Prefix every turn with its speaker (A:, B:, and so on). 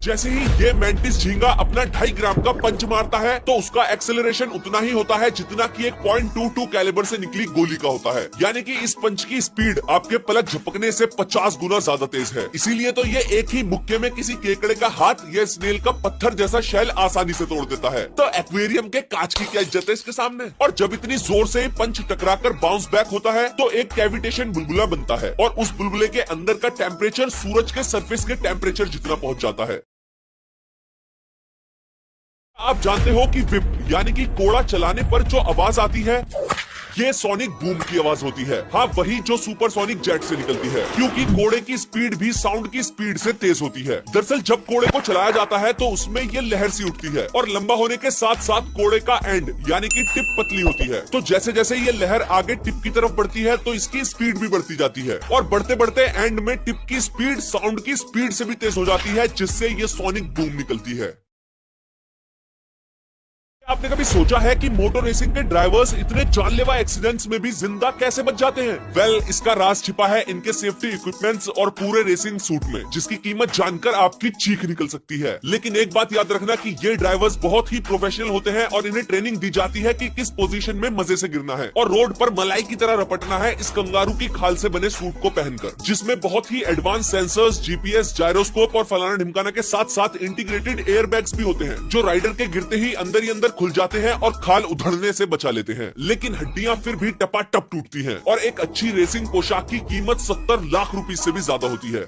A: जैसे ही ये मैंटिस झींगा अपना 2.5 ग्राम का पंच मारता है तो उसका एक्सेलरेशन उतना ही होता है जितना कि एक .22 कैलिबर से निकली गोली का होता है। यानी कि इस पंच की स्पीड आपके पलक झपकने से 50 गुना ज्यादा तेज है। इसीलिए तो ये एक ही मुक्के में किसी केकड़े का हाथ या स्नेल का पत्थर जैसा शेल आसानी से तोड़ देता है। तो एक्वेरियम के कांच की क्या इज्जत है इसके सामने। और जब इतनी जोर से पंच टकराकर बाउंस बैक होता है तो एक कैविटेशन बुलबुला बनता है और उस बुलबुले के अंदर का टेम्परेचर सूरज के सरफेस के टेम्परेचर जितना पहुंच जाता है। आप जानते हो कि विप यानी कि कोड़ा चलाने पर जो आवाज आती है ये सोनिक बूम की आवाज होती है। हाँ, वही जो सुपरसोनिक जेट से निकलती है, क्योंकि कोड़े की स्पीड भी साउंड की स्पीड से तेज होती है। दरअसल जब कोड़े को चलाया जाता है तो उसमें ये लहर सी उठती है और लंबा होने के साथ साथ कोड़े का एंड यानी कि टिप पतली होती है। तो जैसे जैसे ये लहर आगे टिप की तरफ बढ़ती है तो इसकी स्पीड भी बढ़ती जाती है और बढ़ते बढ़ते एंड में टिप की स्पीड साउंड की स्पीड से भी तेज हो जाती है, जिससे ये सोनिक बूम निकलती है। आपने कभी सोचा है कि मोटर रेसिंग के ड्राइवर्स इतने जानलेवा एक्सीडेंट्स में भी जिंदा कैसे बच जाते हैं? वेल, इसका राज छिपा है इनके सेफ्टी इक्विपमेंट्स और पूरे रेसिंग सूट में, जिसकी कीमत जानकर आपकी चीख निकल सकती है। लेकिन एक बात याद रखना कि ये ड्राइवर्स बहुत ही प्रोफेशनल होते हैं और इन्हें ट्रेनिंग दी जाती है कि किस पोजीशन में मजे से गिरना है और रोड पर मलाई की तरह रपटना है इस कंगारू की खाल से बने सूट को पहनकर, जिसमें बहुत ही एडवांस सेंसर्स, जीपीएस, जायरोस्कोप और फलाना ढिमकाना के साथ साथ इंटीग्रेटेड एयर बैग्स भी होते हैं, जो राइडर के गिरते ही अंदर खुल जाते हैं और खाल उधड़ने से बचा लेते हैं। लेकिन हड्डियां फिर भी टपाटप टूटती हैं और एक अच्छी रेसिंग पोशाक की कीमत 70 लाख रुपए से भी ज्यादा होती है।